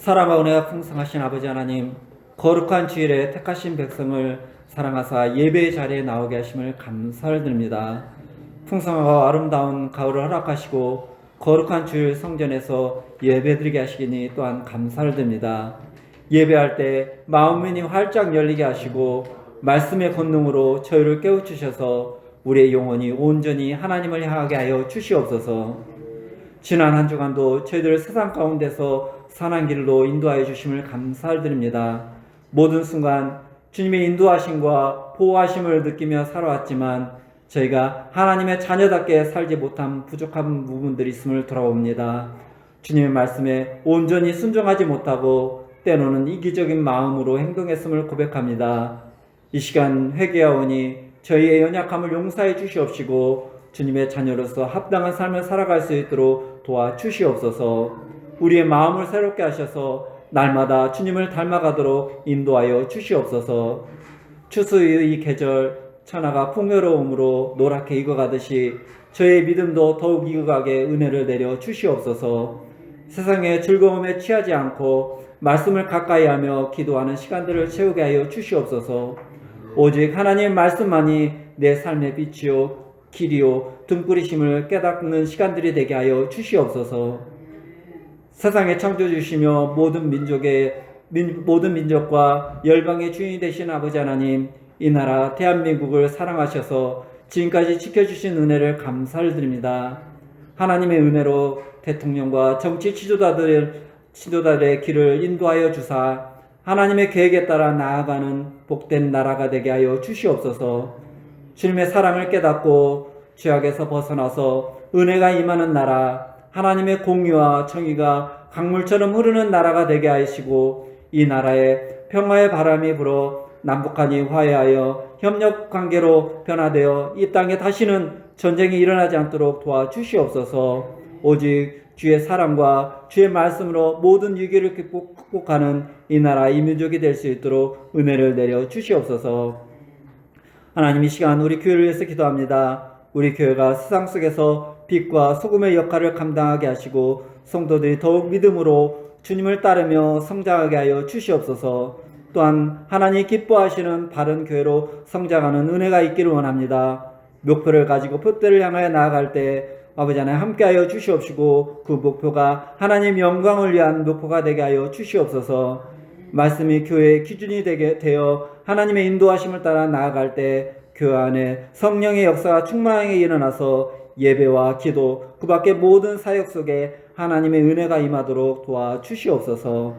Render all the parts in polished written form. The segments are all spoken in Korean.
사랑과 은혜가 풍성하신 아버지 하나님, 거룩한 주일에 택하신 백성을 사랑하사 예배의 자리에 나오게 하심을 감사를 드립니다. 풍성하고 아름다운 가을을 허락하시고 거룩한 주일 성전에서 예배드리게 하시기니 또한 감사를 드립니다. 예배할 때 마음문이 활짝 열리게 하시고 말씀의 권능으로 저희를 깨우치셔서 우리의 영혼이 온전히 하나님을 향하게 하여 주시옵소서. 지난 한 주간도 저희들 세상 가운데서 선한 길로 인도하여 주심을 감사드립니다. 모든 순간 주님의 인도하심과 보호하심을 느끼며 살아왔지만 저희가 하나님의 자녀답게 살지 못한 부족한 부분들이 있음을 돌아봅니다. 주님의 말씀에 온전히 순종하지 못하고 때로는 이기적인 마음으로 행동했음을 고백합니다. 이 시간 회개하오니 저희의 연약함을 용서해 주시옵시고 주님의 자녀로서 합당한 삶을 살아갈 수 있도록 도와주시옵소서. 우리의 마음을 새롭게 하셔서 날마다 주님을 닮아가도록 인도하여 주시옵소서. 추수의 이 계절 천하가 풍요로움으로 노랗게 익어가듯이 저의 믿음도 더욱 익어가게 은혜를 내려 주시옵소서. 세상의 즐거움에 취하지 않고 말씀을 가까이하며 기도하는 시간들을 채우게 하여 주시옵소서. 오직 하나님의 말씀만이 내 삶의 빛이요 길이요 등불이심을 깨닫는 시간들이 되게 하여 주시옵소서. 세상의 창조주시며 모든 민족과 열방의 주인이 되신 아버지 하나님, 이 나라 대한민국을 사랑하셔서 지금까지 지켜주신 은혜를 감사를 드립니다. 하나님의 은혜로 대통령과 정치 지도자들의 길을 인도하여 주사 하나님의 계획에 따라 나아가는 복된 나라가 되게 하여 주시옵소서. 주님의 사랑을 깨닫고 죄악에서 벗어나서 은혜가 임하는 나라, 하나님의 공의와 정의가 강물처럼 흐르는 나라가 되게 하시고 이 나라에 평화의 바람이 불어 남북한이 화해하여 협력관계로 변화되어 이 땅에 다시는 전쟁이 일어나지 않도록 도와주시옵소서. 오직 주의 사랑과 주의 말씀으로 모든 위기를 극복하는 이 나라 이 민족이 될 수 있도록 은혜를 내려 주시옵소서. 하나님, 이 시간 우리 교회를 위해서 기도합니다. 우리 교회가 세상 속에서 빛과 소금의 역할을 감당하게 하시고 성도들이 더욱 믿음으로 주님을 따르며 성장하게 하여 주시옵소서. 또한 하나님 기뻐하시는 바른 교회로 성장하는 은혜가 있기를 원합니다. 목표를 가지고 표대를 향하여 나아갈 때 아버지 하나님 함께하여 주시옵시고 그 목표가 하나님 영광을 위한 목표가 되게 하여 주시옵소서. 말씀이 교회의 기준이 되어 하나님의 인도하심을 따라 나아갈 때 교회 안에 성령의 역사가 충만하게 일어나서 예배와 기도 그 밖의 모든 사역 속에 하나님의 은혜가 임하도록 도와주시옵소서.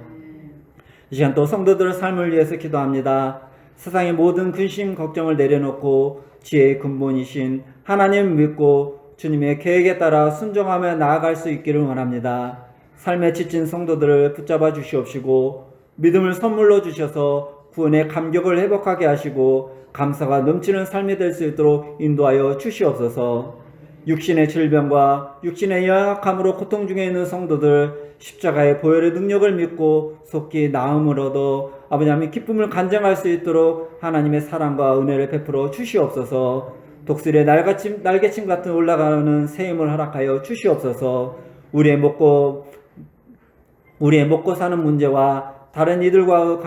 이 시간 또 성도들의 삶을 위해서 기도합니다. 세상의 모든 근심 걱정을 내려놓고 지혜의 근본이신 하나님을 믿고 주님의 계획에 따라 순종하며 나아갈 수 있기를 원합니다. 삶에 지친 성도들을 붙잡아 주시옵시고 믿음을 선물로 주셔서 구원의 감격을 회복하게 하시고 감사가 넘치는 삶이 될 수 있도록 인도하여 주시옵소서. 육신의 질병과 육신의 연약함으로 고통 중에 있는 성도들 십자가의 보혈의 능력을 믿고 속히 나음을 얻어 아버지 하나님 기쁨을 간증할 수 있도록 하나님의 사랑과 은혜를 베풀어 주시옵소서. 독수리의 날개침 같은 올라가는 새 힘을 허락하여 주시옵소서. 우리의 먹고 사는 문제와 다른 이들과의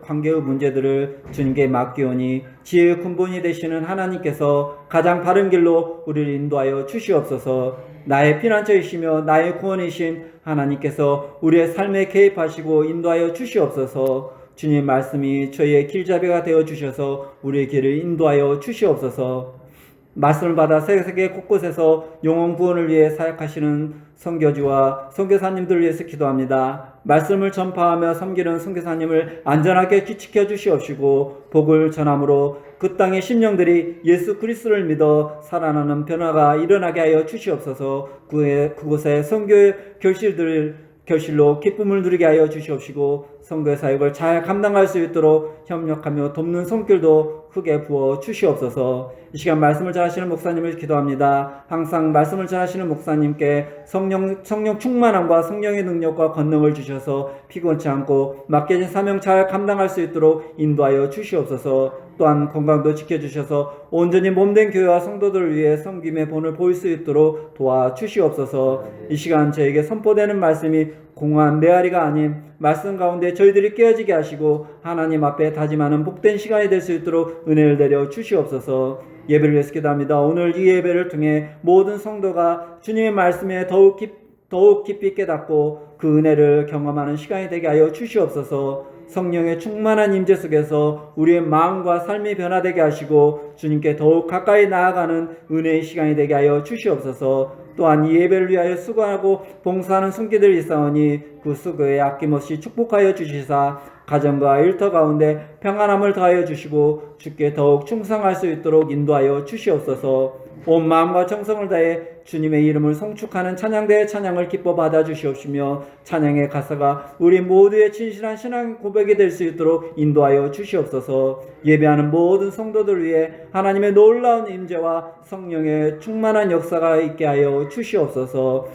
관계의 문제들을 주님께 맡기오니 지혜의 근본이 되시는 하나님께서 가장 바른 길로 우리를 인도하여 주시옵소서. 나의 피난처이시며 나의 구원이신 하나님께서 우리의 삶에 개입하시고 인도하여 주시옵소서. 주님의 말씀이 저희의 길잡이가 되어 주셔서 우리의 길을 인도하여 주시옵소서. 말씀을 받아 세계 곳곳에서 영혼 구원을 위해 사역하시는 선교주와 선교사님들을 위해서 기도합니다. 말씀을 전파하며 섬기는 선교사님을 안전하게 지켜 주시옵시고 복을 전함으로 그 땅의 심령들이 예수 그리스도를 믿어 살아나는 변화가 일어나게 하여 주시옵소서. 그곳에 선교의 결실로 기쁨을 누리게 하여 주시옵시고 선교의 사역을 잘 감당할 수 있도록 협력하며 돕는 손길도 흙에 부어 주시옵소서. 이 시간 말씀을 전하시는 목사님을 기도합니다. 항상 말씀을 전하시는 목사님께 성령 충만함과 성령의 능력과 권능을 주셔서 피곤치 않고 맡겨진 사명 잘 감당할 수 있도록 인도하여 주시옵소서. 또한 건강도 지켜주셔서 온전히 몸된 교회와 성도들을 위해 섬김의 본을 보일 수 있도록 도와주시옵소서. 이 시간 저에게 선포되는 말씀이 공허한 메아리가 아닌 말씀 가운데 저희들이 깨어지게 하시고 하나님 앞에 다짐하는 복된 시간이 될 수 있도록 은혜를 내려 주시옵소서. 예배를 위해서 기도합니다. 오늘 이 예배를 통해 모든 성도가 주님의 말씀에 더욱 깊이 깨닫고 그 은혜를 경험하는 시간이 되게 하여 주시옵소서. 성령의 충만한 임재 속에서 우리의 마음과 삶이 변화되게 하시고 주님께 더욱 가까이 나아가는 은혜의 시간이 되게 하여 주시옵소서. 또한 이 예배를 위하여 수고하고 봉사하는 손길들이 있사오니 그 수고에 아낌없이 축복하여 주시사 가정과 일터 가운데 평안함을 더하여 주시고 주께 더욱 충성할 수 있도록 인도하여 주시옵소서. 온 마음과 정성을 다해 주님의 이름을 송축하는 찬양대의 찬양을 기뻐 받아 주시옵시며 찬양의 가사가 우리 모두의 진실한 신앙 고백이 될 수 있도록 인도하여 주시옵소서. 예배하는 모든 성도들 위해 하나님의 놀라운 임재와 성령의 충만한 역사가 있게 하여 주시옵소서.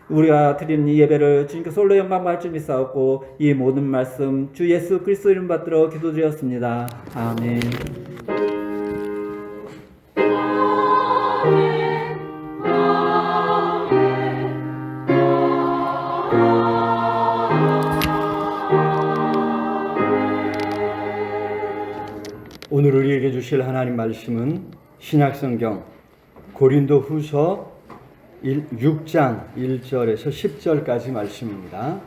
우리가 드리는 이 예배를 주님께 솔로 영광 받을 줄 믿사옵고 이 모든 말씀 주 예수 그리스도 이름 받들어 기도드렸습니다. 아멘. 오늘 우리에게 주실 하나님 말씀은 신약성경 고린도후서 6장 1절에서 10절까지 말씀입니다.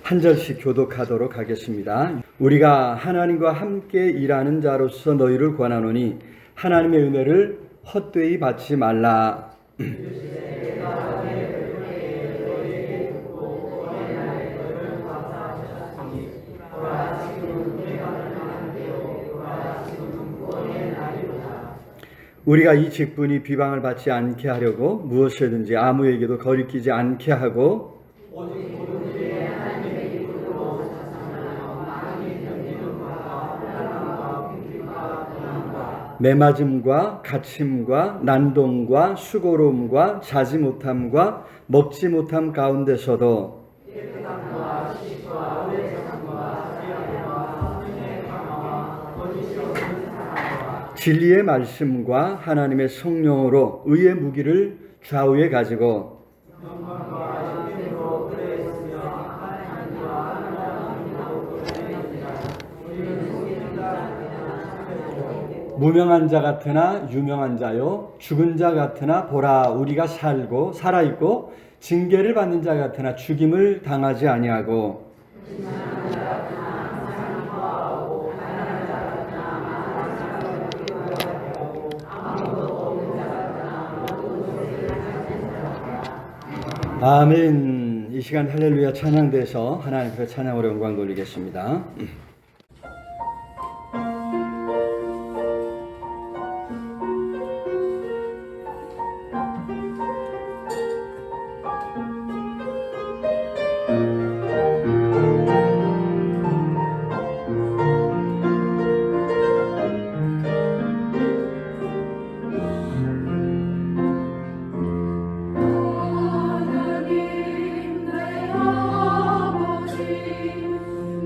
한 절씩 교독하도록 하겠습니다. 우리가 하나님과 함께 일하는 자로서 너희를 권하노니 하나님의 은혜를 헛되이 받지 말라. 우리가 이 직분이 비방을 받지 않게 하려고 무엇이든지 아무에게도 거리끼지 않게 하고 매맞음과 갇힘과 난동과 수고로움과 자지 못함과 먹지 못함 가운데서도 진리의 말씀과 하나님의 성령으로 의의 무기를 좌우에 가지고 무명한 자 같으나 유명한 자요 죽은 자 같으나 보라 우리가 살아있고 징계를 받는 자 같으나 죽임을 당하지 아니하고 아멘. 이 시간 할렐루야 찬양돼서 하나님께 찬양으로 영광 돌리겠습니다. 하나님 내 아버지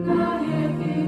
나의 길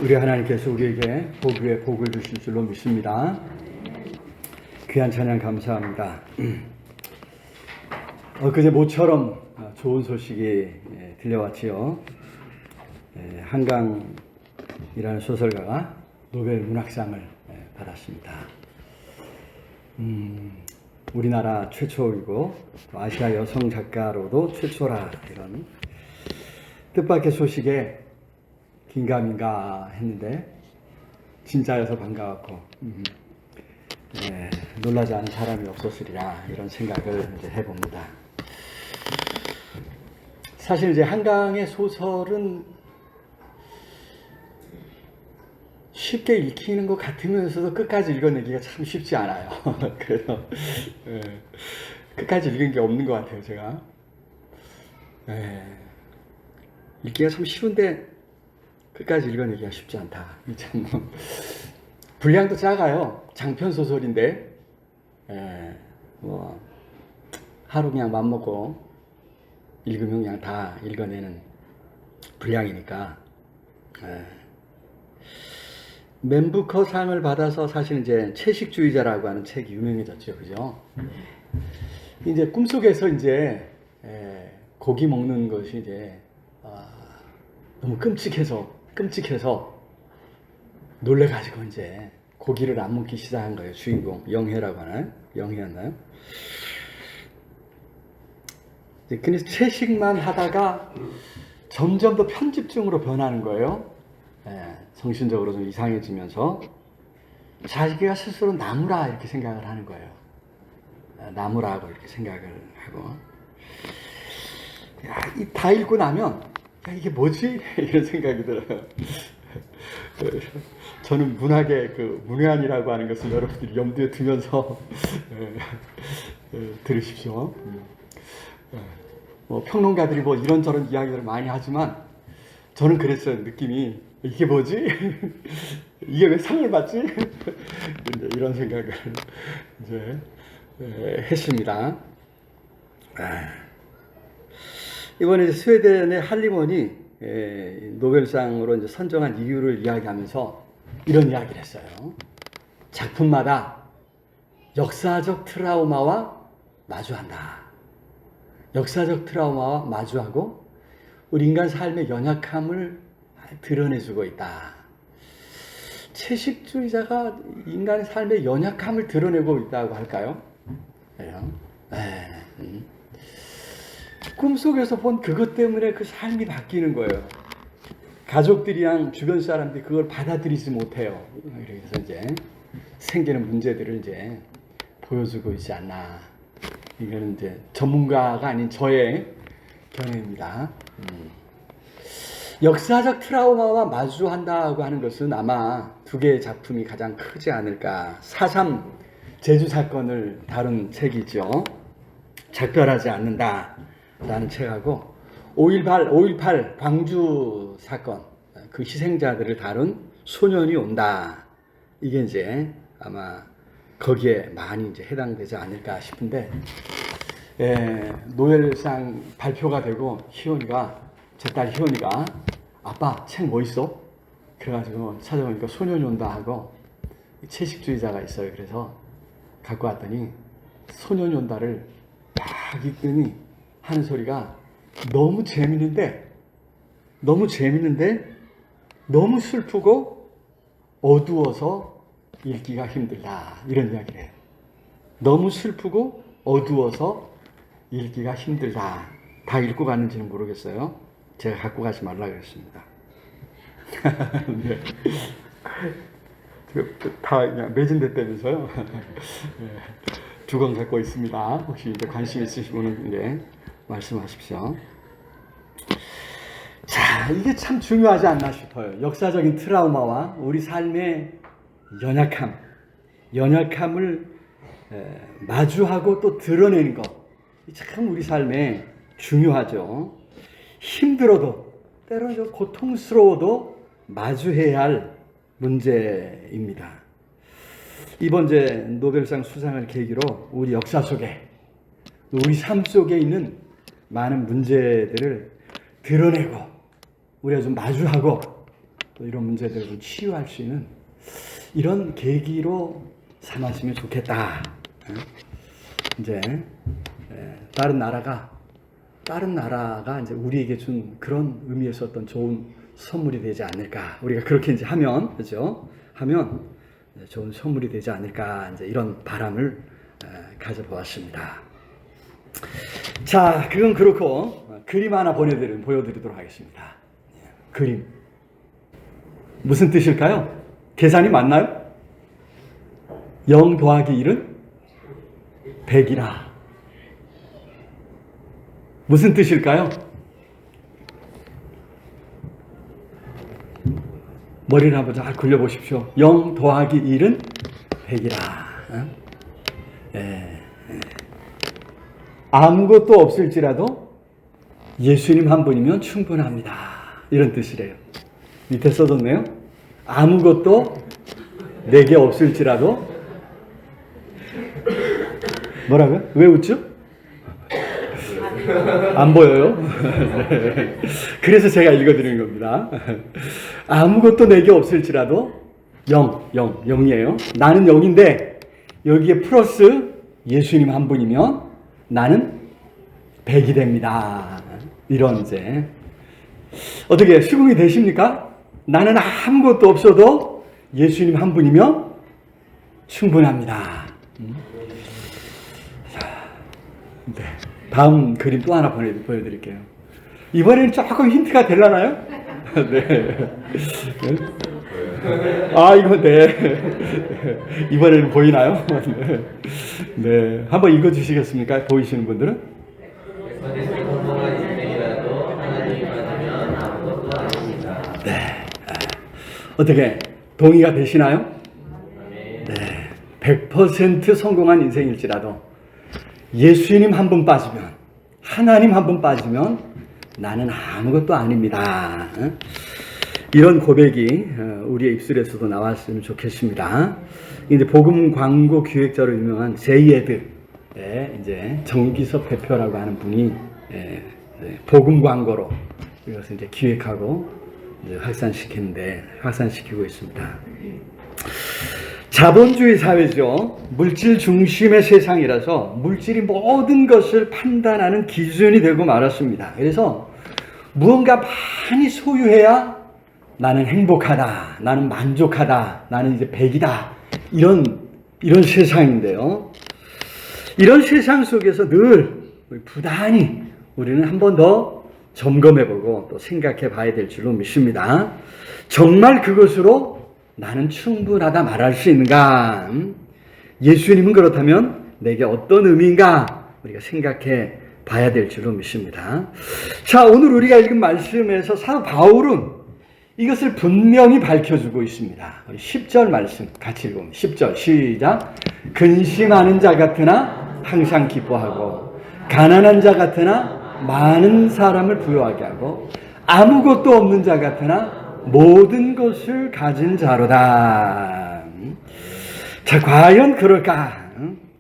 우리 하나님께서 우리에게 복 위에 복을 주실 줄로 믿습니다. 귀한 찬양 감사합니다. 엊그제 모처럼 좋은 소식이 들려왔지요. 한강이라는 소설가가 노벨 문학상을 받았습니다. 우리나라 최초이고 또 아시아 여성 작가로도 최초라, 이런 뜻밖의 소식에 긴가민가 했는데 진짜여서 반가웠고 놀라지 않은 사람이 없었으리라, 이런 생각을 이제 해봅니다. 사실 이제 한강의 소설은 쉽게 읽히는 것 같으면서도 끝까지 읽어내기가 참 쉽지 않아요. 그래서 끝까지 읽은 게 없는 것 같아요, 제가. 읽기가 참 쉬운데 끝까지 읽어내기가 쉽지 않다. 참 분량도 작아요. 장편 소설인데 뭐 하루 그냥 맘먹고 읽으면 그냥 다 읽어내는 분량이니까. 맨부커상을 받아서 사실 이제 채식주의자라고 하는 책이 유명해졌죠, 그죠? 이제 꿈속에서 이제 고기 먹는 것이 이제 너무 끔찍해서 놀래가지고 이제 고기를 안 먹기 시작한 거예요. 주인공 영혜라고 하나요? 영혜였나요? 그래서 채식만 하다가 점점 더 편집증으로 변하는 거예요. 정신적으로 좀 이상해지면서 자기가 스스로 나무라 이렇게 생각을 하는 거예요. 나무라고 이렇게 생각을 하고, 다 읽고 나면 이게 뭐지? 이런 생각이 들어요. 저는 문학의 그 문외한이라고 하는 것을 여러분들이 염두에 두면서 들으십시오. 뭐 평론가들이 뭐 이런저런 이야기들을 많이 하지만 저는 그랬어요. 느낌이 이게 뭐지? 이게 왜 상을 받지? 이런 생각을 이제 했습니다. 이번에 스웨덴의 할리먼이 노벨상으로 이제 선정한 이유를 이야기하면서 이런 이야기를 했어요. 작품마다 역사적 트라우마와 마주한다. 역사적 트라우마와 마주하고 우리 인간 삶의 연약함을 드러내주고 있다. 채식주의자가 인간의 삶의 연약함을 드러내고 있다고 할까요? 꿈속에서 본 그것 때문에 그 삶이 바뀌는 거예요. 가족들이랑 주변 사람들이 그걸 받아들이지 못해요. 그래서 이제 생기는 문제들을 이제 보여주고 있지 않나. 이거는 이제 전문가가 아닌 저의 견해입니다. 역사적 트라우마와 마주한다고 하는 것은 아마 두 개의 작품이 가장 크지 않을까. 4.3 제주 사건을 다룬 책이죠. 작별하지 않는다 라는 책하고 5.18 광주 사건, 그 희생자들을 다룬 소년이 온다. 이게 이제 아마 거기에 많이 이제 해당되지 않을까 싶은데, 노벨상 발표가 되고 희원이가, 제 딸 희원이가 아빠 책 뭐 있어? 그래가지고 찾아보니까 소년이 온다 하고 채식주의자가 있어요. 그래서 갖고 왔더니 소년이 온다를 딱 읽더니 하는 소리가 너무 재밌는데 너무 슬프고 어두워서 읽기가 힘들다, 이런 이야기를 해요. 너무 슬프고 어두워서 읽기가 힘들다. 다 읽고 갔는지는 모르겠어요. 제가 갖고 가지 말라 그랬습니다. 네. 다 그냥 매진됐다면서요. 두 권 갖고 있습니다. 혹시 이제 관심 있으시면 이제 말씀하십시오. 자, 이게 참 중요하지 않나 싶어요. 역사적인 트라우마와 우리 삶의 연약함을 마주하고 또 드러내는 것, 참 우리 삶에 중요하죠. 힘들어도, 때로는 고통스러워도 마주해야 할 문제입니다. 이번 제 노벨상 수상을 계기로 우리 역사 속에, 우리 삶 속에 있는 많은 문제들을 드러내고 우리가 좀 마주하고 또 이런 문제들을 좀 치유할 수 있는 이런 계기로 삼았으면 좋겠다. 이제 다른 나라가 이제 우리에게 준 그런 의미에서 어떤 좋은 선물이 되지 않을까. 우리가 그렇게 이제 하면, 그죠? 하면 좋은 선물이 되지 않을까. 이제 이런 바람을 가져보았습니다. 자, 그건 그렇고 그림 하나 보여드리도록 하겠습니다. 그림. 무슨 뜻일까요? 계산이 맞나요? 0 더하기 1은 100이라. 무슨 뜻일까요? 머리를 한번 잘 굴려보십시오. 0 더하기 1은 100이라. 아무것도 없을지라도 예수님 한 분이면 충분합니다. 이런 뜻이래요. 밑에 써뒀네요. 아무것도 내게 없을지라도. 뭐라고요? 왜 웃죠? 안 보여요? 네. 그래서 제가 읽어드리는 겁니다. 아무것도 내게 없을지라도 0이에요. 나는 0인데 여기에 플러스 예수님 한 분이면 나는 100이 됩니다. 이런 이제 어떻게 수긍이 되십니까? 나는 아무것도 없어도 예수님 한 분이면 충분합니다. 네. 다음 그림 또 하나 보여드릴게요. 이번에는 조금 힌트가 되려나요? 네. 아, 이거 네. 이번에는 보이나요? 네. 네. 한번 읽어주시겠습니까? 보이시는 분들은? 네. 어떻게 동의가 되시나요? 네. 100% 성공한 인생일지라도 예수님 한 분 빠지면, 하나님 한 분 빠지면 나는 아무것도 아닙니다. 이런 고백이 우리의 입술에서도 나왔으면 좋겠습니다. 이제 복음 광고 기획자로 유명한 제이에드, 이제 정기섭 대표라고 하는 분이 복음 광고로 이것을 이제 기획하고 이제 확산시키고 있습니다. 자본주의 사회죠. 물질 중심의 세상이라서 물질이 모든 것을 판단하는 기준이 되고 말았습니다. 그래서 무언가 많이 소유해야 나는 행복하다, 나는 만족하다, 나는 이제 백이다. 이런 세상인데요. 이런 세상 속에서 늘 부단히 우리는 한 번 더 점검해보고 또 생각해 봐야 될 줄로 믿습니다. 정말 그것으로 나는 충분하다 말할 수 있는가? 예수님은 그렇다면 내게 어떤 의미인가? 우리가 생각해 봐야 될 줄로 믿습니다. 자, 오늘 우리가 읽은 말씀에서 사도 바울은 이것을 분명히 밝혀주고 있습니다. 10절 말씀 같이 읽어봅니다. 10절 시작. 근심하는 자 같으나 항상 기뻐하고 가난한 자 같으나 많은 사람을 부유하게 하고 아무것도 없는 자 같으나 모든 것을 가진 자로다. 자, 과연 그럴까?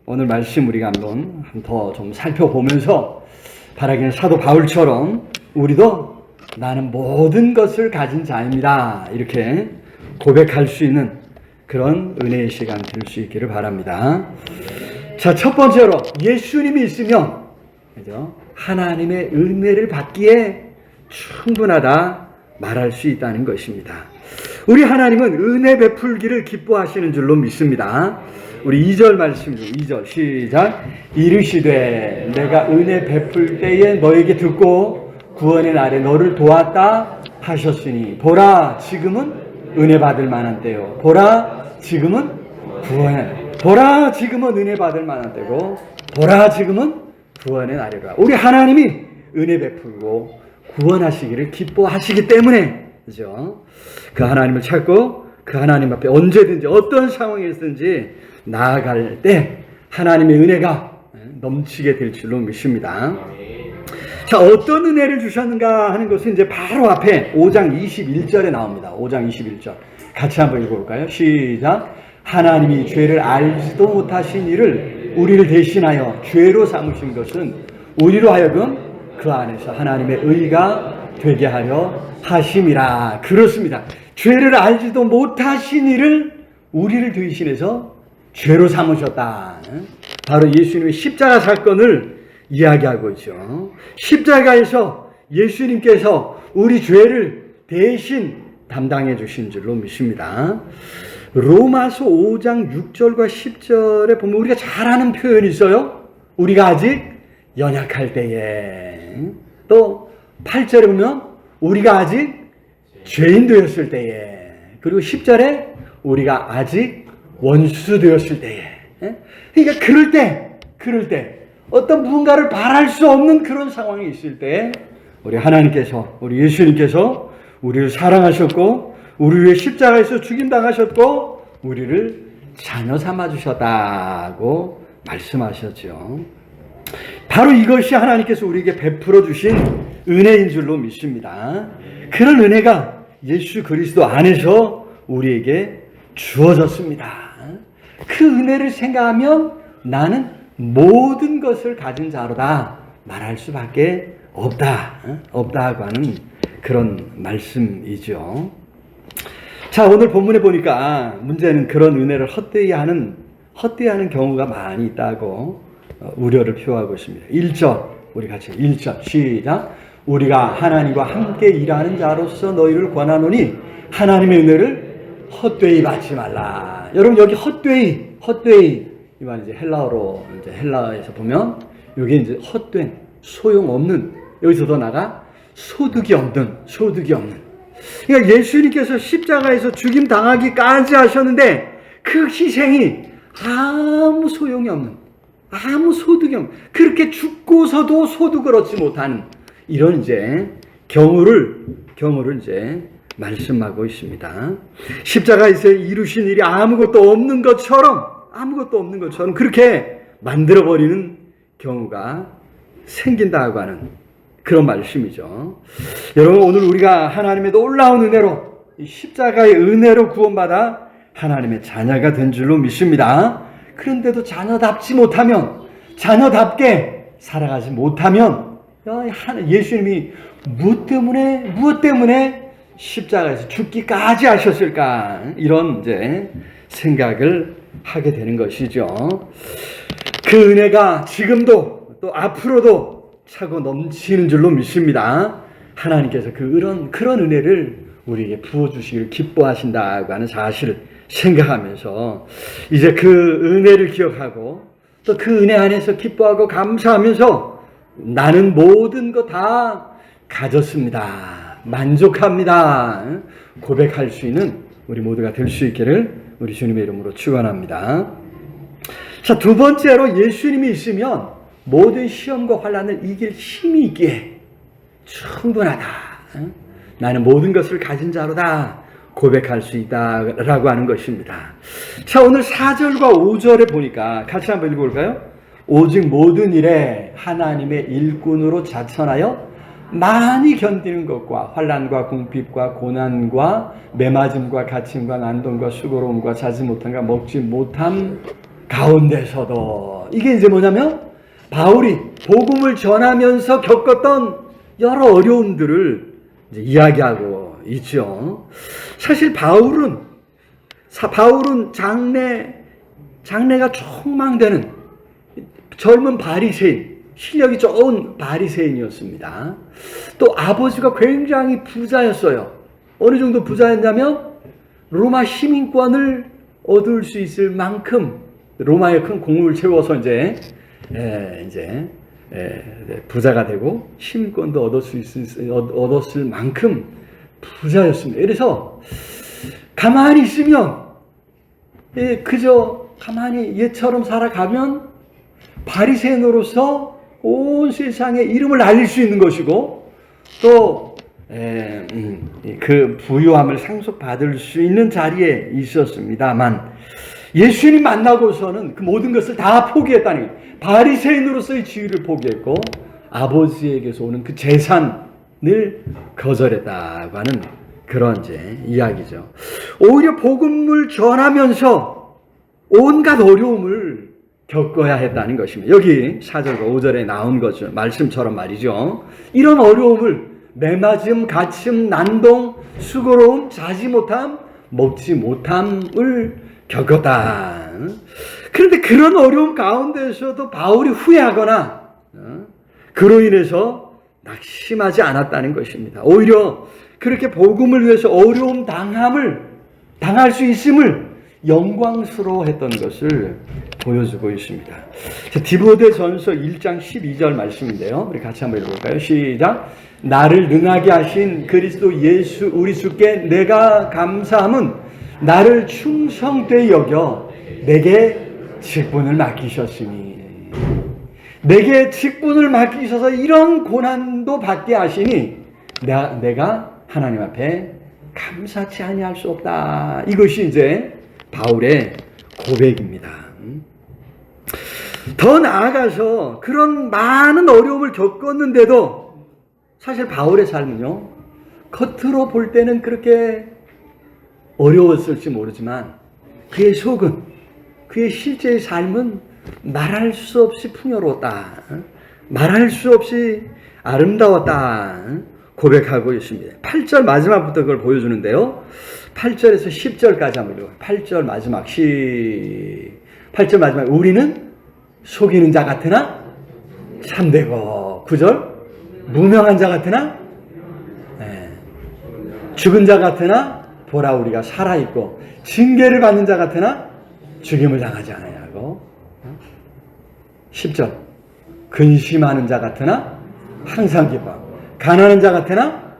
오늘 말씀 우리가 한번 더 좀 살펴보면서 바라기는 사도 바울처럼 우리도 나는 모든 것을 가진 자입니다. 이렇게 고백할 수 있는 그런 은혜의 시간 될 수 있기를 바랍니다. 자, 첫 번째로 예수님이 있으면 그죠? 하나님의 은혜를 받기에 충분하다 말할 수 있다는 것입니다. 우리 하나님은 은혜 베풀기를 기뻐하시는 줄로 믿습니다. 우리 2절 말씀 중 2절 시작. 이르시되 내가 은혜 베풀 때에 너에게 듣고 구원의 날에 너를 도왔다 하셨으니 보라 지금은 은혜 받을 만한 때요. 보라 지금은 보라 지금은 은혜 받을 만한 때고 보라 지금은 구원의 날이라. 우리 하나님이 은혜 베풀고 구원하시기를 기뻐하시기 때문에 그죠? 그 하나님을 찾고 그 하나님 앞에 언제든지 어떤 상황에서든지 나아갈 때 하나님의 은혜가 넘치게 될 줄로 믿습니다. 자, 어떤 은혜를 주셨는가 하는 것은 이제 바로 앞에 5장 21절에 나옵니다. 5장 21절. 같이 한번 읽어볼까요? 시작. 하나님이 죄를 알지도 못하신 이를 우리를 대신하여 죄로 삼으신 것은 우리로 하여금 그 안에서 하나님의 의가 되게 하려 하심이라. 그렇습니다. 죄를 알지도 못하신 이를 우리를 대신해서 죄로 삼으셨다. 바로 예수님의 십자가 사건을 이야기하고 있죠. 십자가에서 예수님께서 우리 죄를 대신 담당해 주신 줄로 믿습니다. 로마서 5장 6절과 10절에 보면 우리가 잘 아는 표현이 있어요. 우리가 아직 연약할 때에. 또 8절에 보면 우리가 아직 죄인 되었을 때에. 그리고 10절에 우리가 아직 원수 되었을 때에. 그러니까 그럴 때 어떤 무언가를 바랄 수 없는 그런 상황이 있을 때 우리 하나님께서, 우리 예수님께서 우리를 사랑하셨고 우리 위해 십자가에서 죽임당하셨고 우리를 자녀 삼아주셨다고 말씀하셨죠. 바로 이것이 하나님께서 우리에게 베풀어 주신 은혜인 줄로 믿습니다. 그런 은혜가 예수 그리스도 안에서 우리에게 주어졌습니다. 그 은혜를 생각하면 나는 모든 것을 가진 자로다 말할 수밖에 없다고 하는 그런 말씀이죠. 자, 오늘 본문에 보니까 문제는 그런 은혜를 헛되이 하는 경우가 많이 있다고 우려를 표하고 있습니다. 1절, 우리 같이 1절 시작. 우리가 하나님과 함께 일하는 자로서 너희를 권하노니 하나님의 은혜를 헛되이 받지 말라. 여러분 여기 헛되이 이 말이 이제 헬라어로 이제 헬라에서 보면 여기 이제 헛된 소용없는, 여기서 더 나가 소득이 없는. 그러니까 예수님께서 십자가에서 죽임 당하기까지 하셨는데 그 희생이 아무 소용이 없는, 아무 소득이 없는, 그렇게 죽고서도 소득을 얻지 못하는 이런 이제 경우를 이제 말씀하고 있습니다. 십자가에서 이루신 일이 아무것도 없는 것처럼 그렇게 만들어버리는 경우가 생긴다고 하는 그런 말씀이죠. 여러분 오늘 우리가 하나님의 놀라운 은혜로, 이 십자가의 은혜로 구원받아 하나님의 자녀가 된 줄로 믿습니다. 그런데도 자녀답게 살아가지 못하면 예수님이 무엇 때문에 십자가에서 죽기까지 하셨을까, 이런 이제 생각을 하게 되는 것이죠. 그 은혜가 지금도 또 앞으로도 차고 넘치는 줄로 믿습니다. 하나님께서 그런 은혜를 우리에게 부어주시기를 기뻐하신다고 하는 사실을 생각하면서 이제 그 은혜를 기억하고 또 그 은혜 안에서 기뻐하고 감사하면서 나는 모든 거 다 가졌습니다, 만족합니다 고백할 수 있는 우리 모두가 될 수 있기를 우리 주님의 이름으로 축원합니다. 자, 두 번째로 예수님이 있으면 모든 시험과 환난을 이길 힘이 있기에 충분하다. 나는 모든 것을 가진 자로다 고백할 수 있다라고 하는 것입니다. 자, 오늘 4절과 5절에 보니까 같이 한번 읽어볼까요? 오직 모든 일에 하나님의 일꾼으로 자천하여 많이 견디는 것과 환난과 궁핍과 고난과 매맞음과 갇힘과 난동과 수고로움과 자지 못함과 먹지 못함 가운데서도, 이게 이제 뭐냐면 바울이 복음을 전하면서 겪었던 여러 어려움들을 이제 이야기하고 있죠. 사실 바울은 장래가 촉망되는 젊은 바리새인, 실력이 좋은 바리새인이었습니다. 또 아버지가 굉장히 부자였어요. 어느 정도 부자였냐면 로마 시민권을 얻을 수 있을 만큼 로마에 큰 공을 채워서 이제 부자가 되고 시민권도 얻었을 만큼 부자였습니다. 그래서 가만히 있으면 그저 가만히 얘처럼 살아가면 바리새인으로서 온 세상에 이름을 알릴 수 있는 것이고 또 그 부유함을 상속받을 수 있는 자리에 있었습니다만 예수님 만나고서는 그 모든 것을 다 포기했다는 거예요. 바리새인으로서의 지위를 포기했고 아버지에게서 오는 그 재산을 거절했다고 하는 그런 이제 이야기죠. 오히려 복음을 전하면서 온갖 어려움을 겪어야 했다는 것입니다. 여기 4절과 5절에 나온 거죠. 말씀처럼 말이죠. 이런 어려움을 매맞음, 갇힘, 난동, 수고로움, 자지 못함, 먹지 못함을 겪었다. 그런데 그런 어려움 가운데서도 바울이 후회하거나 그로 인해서 낙심하지 않았다는 것입니다. 오히려 그렇게 복음을 위해서 어려움 당할 수 있음을 영광스러워했던 것을 보여주고 있습니다. 디모데전서 1장 12절 말씀인데요. 우리 같이 한번 읽어볼까요? 시작. 나를 능하게 하신 그리스도 예수 우리 주께 내가 감사함은 나를 충성되이 여겨 내게 직분을 맡기셨으니, 내게 직분을 맡기셔서 이런 고난도 받게 하시니 내가 하나님 앞에 감사치 아니할 수 없다. 이것이 이제 바울의 고백입니다. 더 나아가서 그런 많은 어려움을 겪었는데도 사실 바울의 삶은요, 겉으로 볼 때는 그렇게 어려웠을지 모르지만 그의 속은, 그의 실제의 삶은 말할 수 없이 풍요로웠다, 말할 수 없이 아름다웠다 고백하고 있습니다. 8절 마지막부터 그걸 보여주는데요. 8절에서 10절까지 한번 읽어요. 8절 마지막 8절 마지막 우리는 속이는 자 같으나 참되고, 9절 무명한 자 같으나 죽은 자 같으나 보라 우리가 살아있고, 징계를 받는 자 같으나 죽임을 당하지 아니하고, 10절 근심하는 자 같으나 항상 기뻐하고, 가난한 자 같으나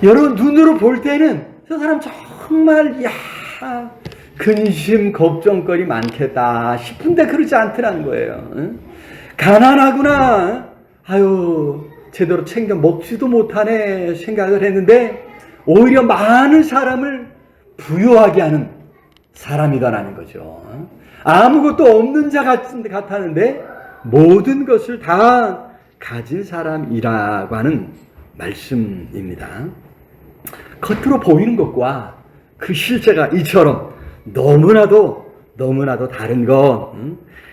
여러분 눈으로 볼 때는 저 사람 정말 근심 걱정거리 많겠다 싶은데 그렇지 않더라는 거예요. 가난하구나, 아유 제대로 챙겨 먹지도 못하네 생각을 했는데 오히려 많은 사람을 부유하게 하는 사람이다라는 거죠. 아무것도 없는 자 같았는데 모든 것을 다 가진 사람이라고 하는 말씀입니다. 겉으로 보이는 것과 그 실제가 이처럼 너무나도 다른 것,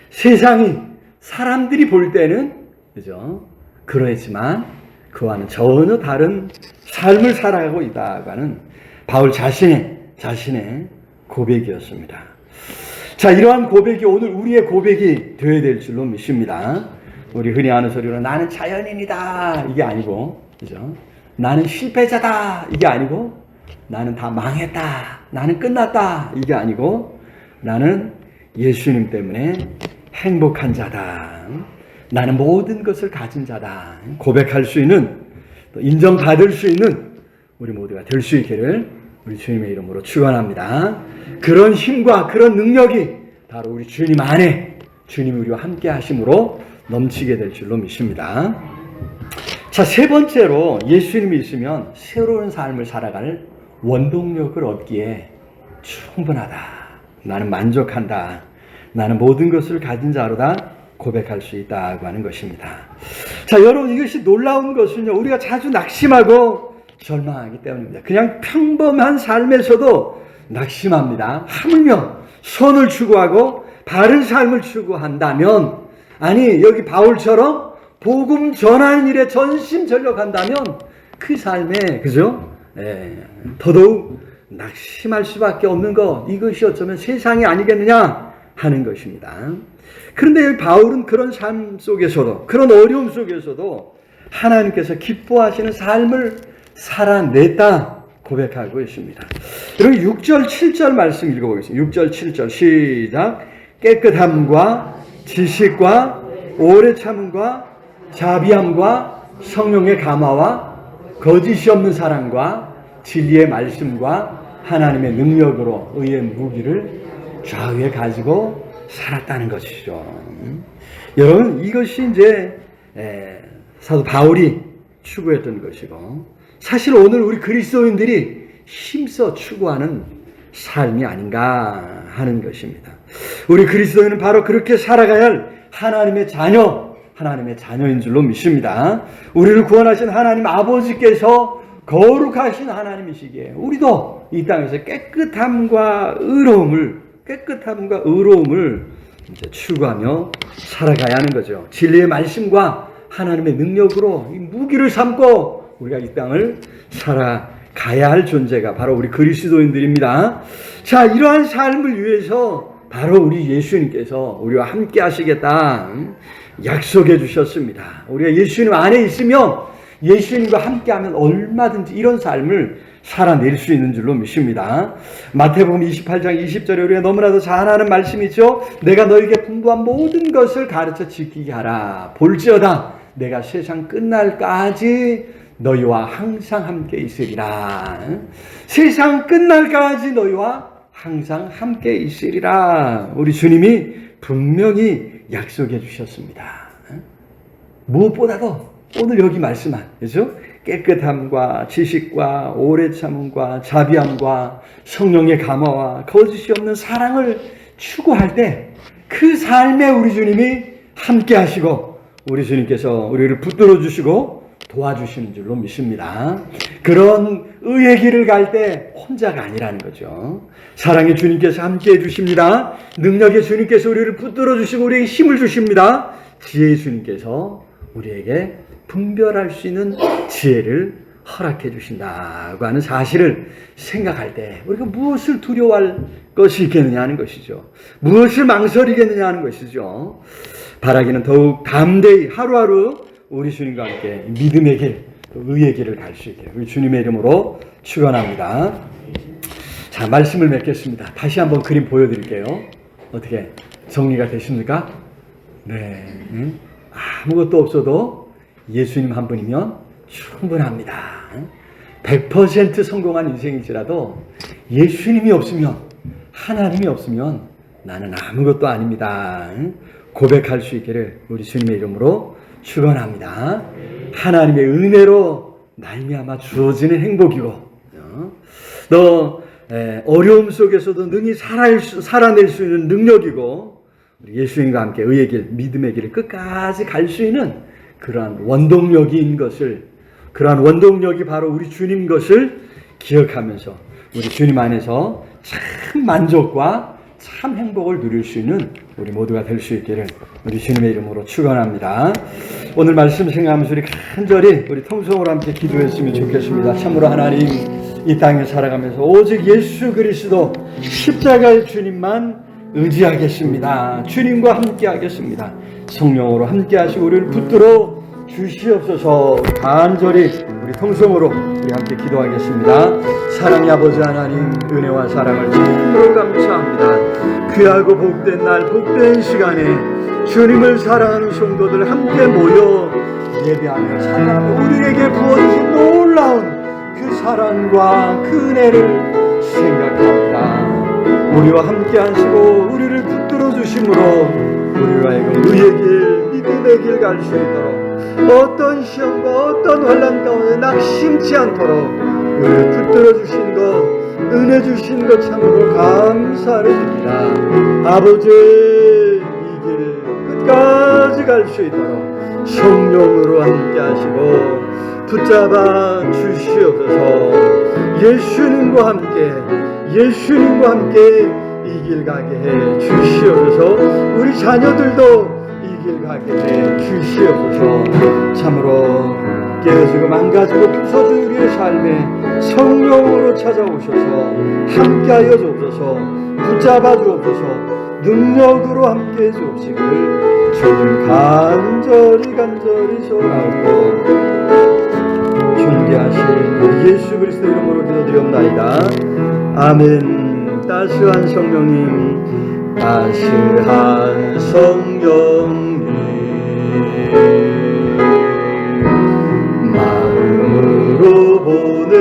세상이 사람들이 볼 때는 그죠? 그러했지만 그와는 전혀 다른 삶을 살아가고 있다고 하는 바울 자신의 고백이었습니다. 자, 이러한 고백이 오늘 우리의 고백이 되어야 될 줄로 믿습니다. 우리 흔히 하는 소리로 나는 자연인이다 이게 아니고, 그죠? 나는 실패자다 이게 아니고, 나는 다 망했다, 나는 끝났다 이게 아니고, 나는 예수님 때문에 행복한 자다, 나는 모든 것을 가진 자다 고백할 수 있는, 또 인정받을 수 있는 우리 모두가 될 수 있기를 우리 주님의 이름으로 축원합니다. 그런 힘과 그런 능력이 바로 우리 주님 안에 주님이 우리와 함께 하심으로 넘치게 될 줄로 믿습니다. 자, 세 번째로 예수님이 있으면 새로운 삶을 살아갈 원동력을 얻기에 충분하다, 나는 만족한다, 나는 모든 것을 가진 자로다 고백할 수 있다고 하는 것입니다. 자, 여러분 이것이 놀라운 것은요, 우리가 자주 낙심하고 절망하기 때문입니다. 그냥 평범한 삶에서도 낙심합니다. 하물며 선을 추구하고 바른 삶을 추구한다면, 아니 여기 바울처럼 복음 전하는 일에 전심전력한다면 그 삶에, 그죠? 더더욱 낙심할 수밖에 없는 것, 이것이 어쩌면 세상이 아니겠느냐 하는 것입니다. 그런데 여기 바울은 그런 삶 속에서도, 그런 어려움 속에서도 하나님께서 기뻐하시는 삶을 살아냈다 고백하고 있습니다. 여러분 6절 7절 말씀 읽어보겠습니다. 6절 7절 시작. 깨끗함과 지식과 오래 참음과 자비함과 성령의 감화와 거짓이 없는 사랑과 진리의 말씀과 하나님의 능력으로 의의 무기를 좌우에 가지고 살았다는 것이죠. 여러분 이것이 이제 사도 바울이 추구했던 것이고, 사실 오늘 우리 그리스도인들이 힘써 추구하는 삶이 아닌가 하는 것입니다. 우리 그리스도인은 바로 그렇게 살아가야 할 하나님의 자녀인 줄로 믿습니다. 우리를 구원하신 하나님 아버지께서 거룩하신 하나님이시기에 우리도 이 땅에서 깨끗함과 의로움을 이제 추구하며 살아가야 하는 거죠. 진리의 말씀과 하나님의 능력으로 이 무기를 삼고 우리가 이 땅을 살아가야 할 존재가 바로 우리 그리스도인들입니다. 자, 이러한 삶을 위해서 바로 우리 예수님께서 우리와 함께 하시겠다 약속해 주셨습니다. 우리가 예수님 안에 있으면, 예수님과 함께하면 얼마든지 이런 삶을 살아낼 수 있는 줄로 믿습니다. 마태복음 28장 20절에 우리가 너무나도 잘 아는 말씀이죠. 내가 너에게 분부한 모든 것을 가르쳐 지키게 하라. 볼지어다 내가 세상 끝날까지 너희와 항상 함께 있으리라. 세상 끝날까지 너희와 항상 함께 있으리라. 우리 주님이 분명히 약속해 주셨습니다. 무엇보다도 오늘 여기 말씀한, 그죠? 깨끗함과 지식과 오래 참음과 자비함과 성령의 감화와 거짓이 없는 사랑을 추구할 때 그 삶에 우리 주님이 함께 하시고 우리 주님께서 우리를 붙들어 주시고 도와주시는 줄로 믿습니다. 그런 의의 길을 갈 때 혼자가 아니라는 거죠. 사랑의 주님께서 함께 해주십니다. 능력의 주님께서 우리를 붙들어 주시고 우리에게 힘을 주십니다. 지혜의 주님께서 우리에게 분별할 수 있는 지혜를 허락해 주신다고 하는 사실을 생각할 때 우리가 무엇을 두려워할 것이 있겠느냐 하는 것이죠. 무엇을 망설이겠느냐 하는 것이죠. 바라기는 더욱 담대히 하루하루 우리 주님과 함께 믿음의 길, 의의 길을 갈 수 있게 우리 주님의 이름으로 축원합니다. 자, 말씀을 맺겠습니다. 다시 한번 그림 보여드릴게요. 어떻게 정리가 되십니까? 네, 아무것도 없어도 예수님 한 분이면 충분합니다. 100% 성공한 인생일지라도 예수님이 없으면, 하나님이 없으면 나는 아무것도 아닙니다. 고백할 수 있기를 우리 주님의 이름으로 축원합니다. 하나님의 은혜로 말미암아 주어지는 행복이고, 너 어려움 속에서도 능히 살아낼 수 있는 능력이고, 예수님과 함께 의의 길, 믿음의 길을 끝까지 갈 수 있는 그러한 원동력인 것을, 그러한 원동력이 바로 우리 주님 것을 기억하면서 우리 주님 안에서 참 만족과 참 행복을 누릴 수 있는 우리 모두가 될 수 있기를 우리 주님의 이름으로 축원합니다. 오늘 말씀 생각하면서 우리 간절히 우리 통성으로 함께 기도했으면 좋겠습니다. 참으로 하나님, 이 땅에 살아가면서 오직 예수 그리스도 십자가의 주님만 의지하겠습니다. 주님과 함께 하겠습니다. 성령으로 함께 하시고 우리를 붙들어 주시옵소서. 간절히 우리 통성으로 우리 함께 기도하겠습니다. 사랑의 아버지 하나님, 은혜와 사랑을 참으로 감사합니다. 귀하고 복된 날, 복된 시간에 주님을 사랑하는 성도들 함께 모여 예배하며 찬양하며 우리에게 부어주신 놀라운 그 사랑과 그 은혜를 생각합니다. 우리와 함께 하시고 우리를 붙들어 주심으로 우리로 하여금 의의 길, 믿음의 길 갈 수 있도록, 어떤 시험과 어떤 환난 가운데 낙심치 않도록 우리를 붙들어 주신 것, 은혜 주신 것 참으로 감사드립니다. 아버지, 이 길 끝까지 갈 수 있도록 성령으로 함께 하시고 붙잡아 주시옵소서. 예수님과 함께 이 길 가게 해 주시옵소서. 우리 자녀들도 이 길 가게 해 주시옵소서. 참으로 깨어지고 망가지고 부서진 우리의 삶에 성령으로 찾아오셔서 함께하여 주옵소서. 붙잡아 주옵소서. 능력으로 함께해 주옵시기를 주님 간절히 소원하고 존귀하신 예수 그리스도 이름으로 기도드리옵나이다. 아멘. 따스한 성령님, 따스한 성령님, 마음으로 보내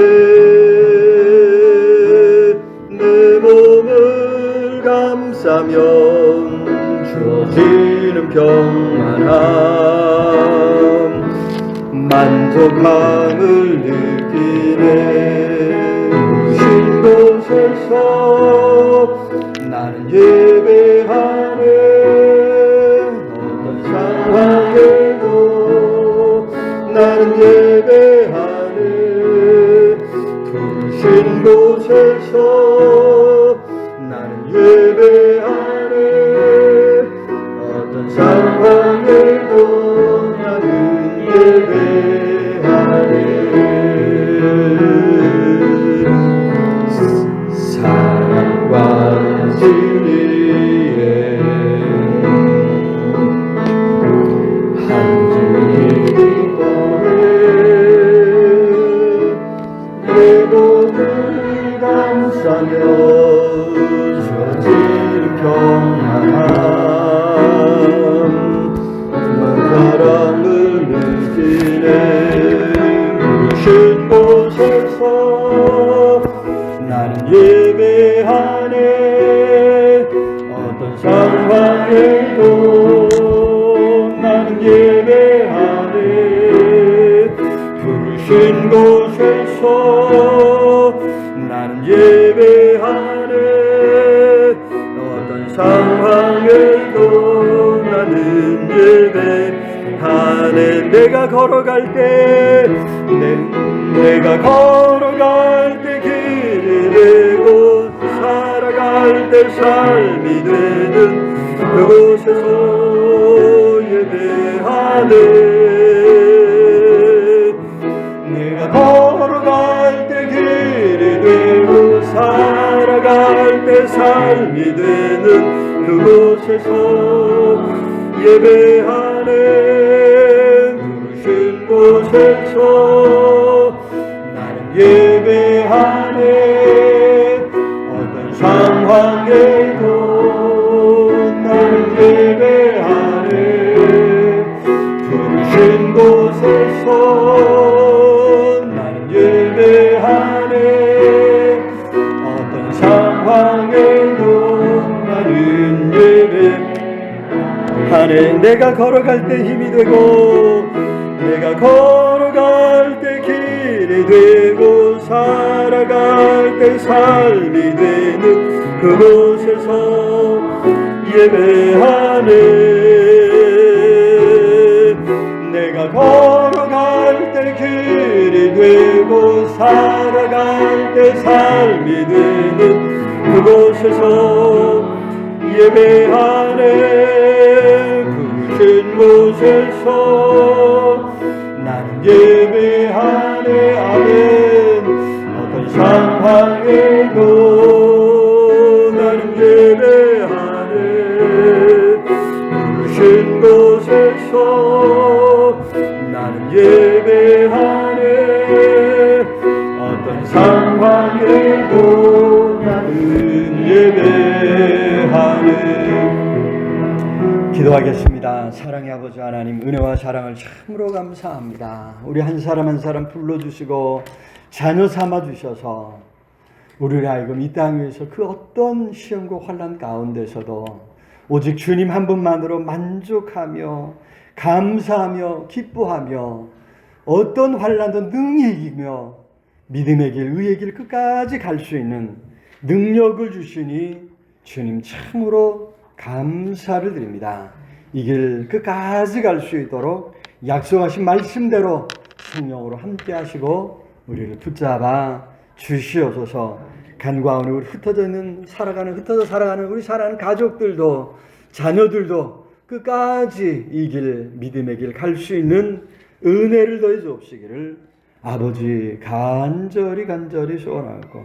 내 몸을 감싸며 주어지는 평안함, 만족함을 느끼네. 오신 곳에서 나는 예배하네. 어떤 상황에도 나는 예배하네. 진리에 한줄기 내 몸을 감싸며 주어진 평안함 사랑을 느끼네 부르신 곳에서 나는 예배하네 어떤 상황에도 나는 예배하네 부르신 곳에서 나는 예배하네 어떤 상황에도 나는 예배하네 내가 걸어갈 때 내가 걸어갈 때 길이 되고 살아갈 때 삶이 되는 그곳에서 예배하네 내가 걸어갈 때 길이 되고 살아갈 때 삶이 되는 그곳에서 예배하네 부르신 곳에서 나는 예배하네 어떤 상황에도 나는 예배하네 부르신 곳에서 나는 예배하네 어떤 상황에도 나는 예배하네 내가 걸어갈 때 힘이 되고 내가 걸어갈 때 길이 되고 살아갈 때 삶이 되는 그곳에서 예배하네 내가 걸어갈 때 길이 되고 살아갈 때 삶이 되는 그곳에서 예배하네 부르신 곳에서 나는 예배하네 아멘 어떤 상황에도 나는 예배하네 부르신 곳에서 나는 예배하네 어떤 상황에도 나는 예배하네 기도하겠습니다. 사랑의 아버지 하나님 은혜와 사랑을 참으로 감사합니다. 우리 한 사람 한 사람 불러주시고 자녀 삼아주셔서 우리를 하여금 이 땅 위에서 그 어떤 시험과 환난 가운데서도 오직 주님 한 분만으로 만족하며 감사하며 기뻐하며 어떤 환난도 능히 이기며 믿음의 길 의의 길 끝까지 갈 수 있는 능력을 주시니 주님 참으로 감사를 드립니다. 이 길 끝까지 갈 수 있도록 약속하신 말씀대로 성령으로 함께 하시고 우리를 붙잡아 주시옵소서. 간과하는 우리 흩어져 살아가는 우리 사랑하는 가족들도 자녀들도 끝까지 이 길 믿음의 길 갈 수 있는 은혜를 더해 주옵시기를 아버지 간절히 소원하고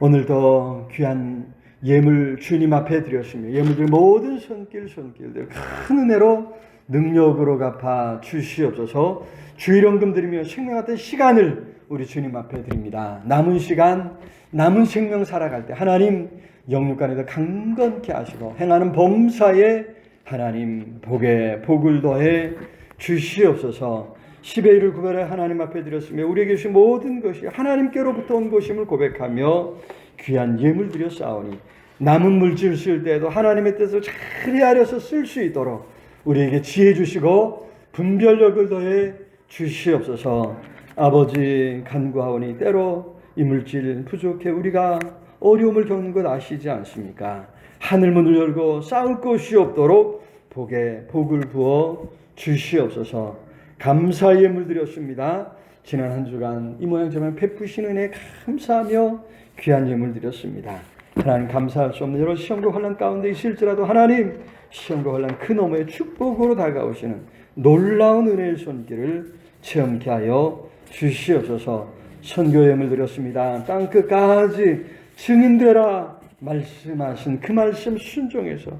오늘도 귀한 예물 주님 앞에 드렸으며 예물들 모든 손길들 큰 은혜로 능력으로 갚아 주시옵소서. 주일원금 드리며 생명 같은 시간을 우리 주님 앞에 드립니다. 남은 시간 남은 생명 살아갈 때 하나님 영육간에도 강건케 하시고 행하는 범사에 하나님 복을 더해 주시옵소서. 10의 1을 구별해 하나님 앞에 드렸으며 우리에게 주신 모든 것이 하나님께로부터 온 것임을 고백하며 귀한 예물 드려 싸우니 남은 물질 쓸 때에도 하나님의 뜻을 잘 헤아려서 쓸 수 있도록 우리에게 지혜 주시고 분별력을 더해 주시옵소서. 아버지 간구하오니 때로 이 물질 부족해 우리가 어려움을 겪는 것 아시지 않습니까? 하늘 문을 열고 싸울 것이 없도록 복을 부어 주시옵소서. 감사의 예물 드렸습니다. 지난 한 주간 이 모양 저모양 베푸신 은혜에 감사하며 귀한 예물 드렸습니다. 하나님 감사할 수 없는 여러 시험과 환난 가운데 있을지라도 하나님 시험과 환난 그 너머에 축복으로 다가오시는 놀라운 은혜의 손길을 체험케 하여 주시옵소서. 선교 예물 드렸습니다. 땅 끝까지 증인되라 말씀하신 그 말씀 순종해서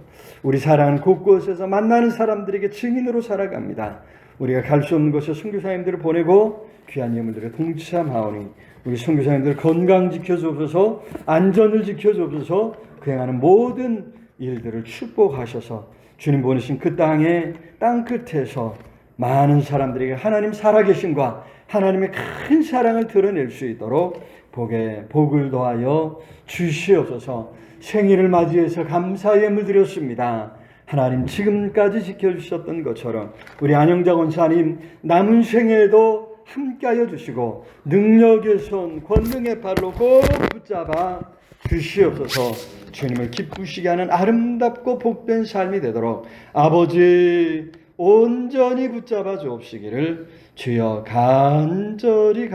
우리 사랑하는 곳곳에서 만나는 사람들에게 증인으로 살아갑니다. 우리가 갈 수 없는 곳에 선교사님들을 보내고 귀한 예물들에 동참하오니 우리 선교사님들 건강 지켜주옵소서, 안전을 지켜주옵소서, 그 행하는 모든 일들을 축복하셔서 주님 보내신 그 땅 끝에서 많은 사람들에게 하나님 살아계심과 하나님의 큰 사랑을 드러낼 수 있도록 복을 더하여 주시옵소서. 생일을 맞이해서 감사 예물 드렸습니다. 하나님 지금까지 지켜주셨던 것처럼 우리 안영자 권사님 남은 생에도 함께하여 주시고 능력의 손, 권능의 발로 꼭 붙잡아 주시옵소서. 주님을 기쁘시게 하는 아름답고 복된 삶이 되도록 아버지 온전히 붙잡아 주옵시기를 주여 간절히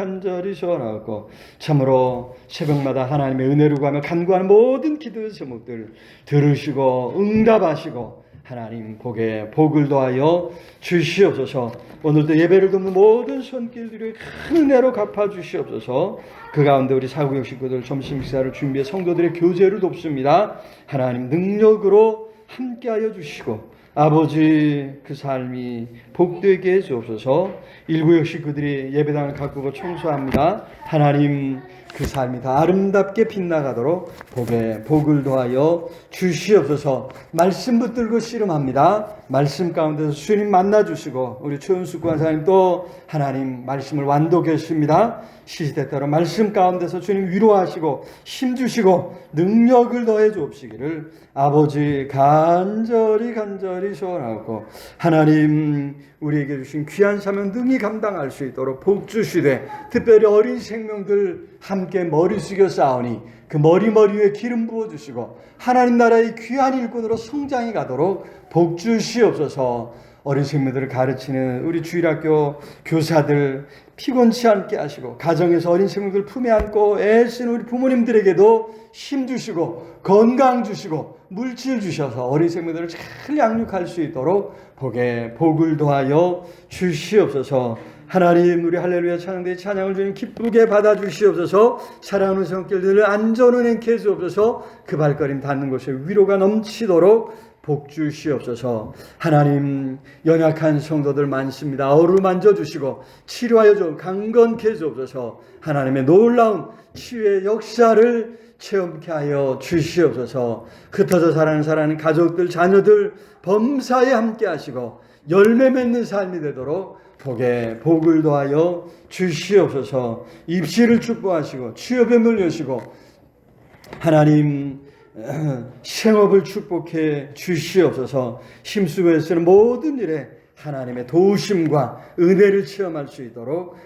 소원하고 참으로 새벽마다 하나님의 은혜로 가며 간구하는 모든 기도의 제목들 들으시고 응답하시고 하나님 복을 더하여 주시옵소서. 오늘도 예배를 돕는 모든 손길들이 큰 은혜로 갚아주시옵소서. 그 가운데 우리 사구역 식구들 점심 식사를 준비해 성도들의 교제를 돕습니다. 하나님 능력으로 함께하여 주시고 아버지 그 삶이 복되게 해주옵소서. 1구역 식구들이 예배당을 가꾸고 청소합니다. 하나님 그 삶이 다 아름답게 빛나가도록 복을 더하여 주시옵소서. 말씀 붙들고 씨름합니다. 말씀 가운데서 주님 만나주시고 우리 최은숙 권사님 또 하나님 말씀을 완독했습니다. 시시때 따라 말씀 가운데서 주님 위로하시고 힘주시고 능력을 더해 주옵시기를 아버지 간절히 소원하고 하나님 우리에게 주신 귀한 사명 능히 감당할 수 있도록 복 주시되 특별히 어린 생명들 함께 머리 숙여 싸우니 그 머리 위에 기름 부어주시고 하나님 나라의 귀한 일꾼으로 성장해 가도록 복 주시옵소서. 어린 생명들을 가르치는 우리 주일학교 교사들 피곤치 않게 하시고 가정에서 어린 생명들 품에 안고 애쓰는 우리 부모님들에게도 힘 주시고 건강 주시고 물질 주셔서 어린 생명들을 잘 양육할 수 있도록 복을 더하여 주시옵소서. 하나님 우리 할렐루야 찬양대의 찬양을 주님 기쁘게 받아주시옵소서. 사랑하는 성길들을 안전을 행케 해주옵소서. 그 발걸음 닿는 곳에 위로가 넘치도록 복 주시옵소서. 하나님 연약한 성도들 많습니다. 어루만져 주시고 치료하여 좀 강건케 해주옵소서. 하나님의 놀라운 치유의 역사를 체험케 하여 주시옵소서. 흩어져 살아가는 가족들 자녀들 범사에 함께 하시고 열매 맺는 삶이 되도록 복을 더하여 주시옵소서. 입시를 축복하시고 취업에 물려시고 하나님 생업을 축복해 주시옵소서. 힘쓰고 애쓰는 모든 일에 하나님의 도우심과 은혜를 체험할 수 있도록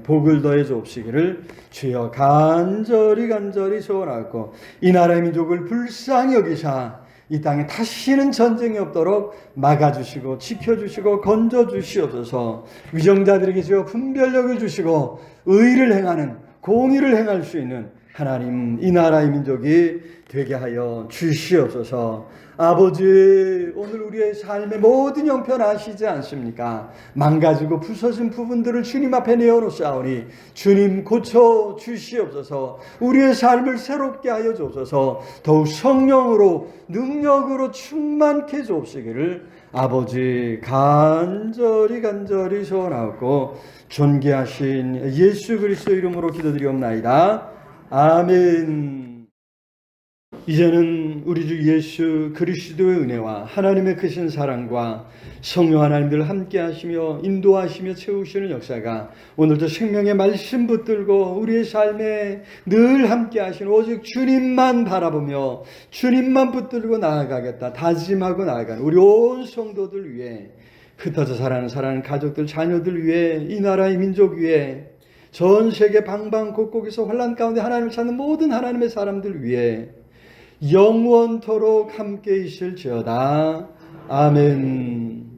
복을 더해 주옵시기를 주여 간절히 소원하고 이 나라의 민족을 불쌍히 여기사 이 땅에 다시는 전쟁이 없도록 막아주시고 지켜주시고 건져주시옵소서. 위정자들에게 주여 분별력을 주시고 의를 행하는 공의를 행할 수 있는 하나님 이 나라의 민족이 되게 하여 주시옵소서. 아버지 오늘 우리의 삶의 모든 형편 아시지 않습니까? 망가지고 부서진 부분들을 주님 앞에 내어놓사오니 주님 고쳐 주시옵소서. 우리의 삶을 새롭게 하여 주옵소서. 더욱 성령으로 능력으로 충만케 주옵시기를 아버지 간절히 소원하고 존귀하신 예수 그리스도 이름으로 기도드리옵나이다. 아멘. 이제는 우리 주 예수 그리스도의 은혜와 하나님의 크신 사랑과 성령 하나님들 함께 하시며 인도하시며 채우시는 역사가 오늘도 생명의 말씀 붙들고 우리의 삶에 늘 함께 하시는 오직 주님만 바라보며 주님만 붙들고 나아가겠다 다짐하고 나아가는 우리 온 성도들 위해 흩어져 살아가는 가족들 자녀들 위해 이 나라의 민족 위해 전 세계 방방곡곡에서 환난 가운데 하나님을 찾는 모든 하나님의 사람들 위해 영원토록 함께 있을지어다. 아멘.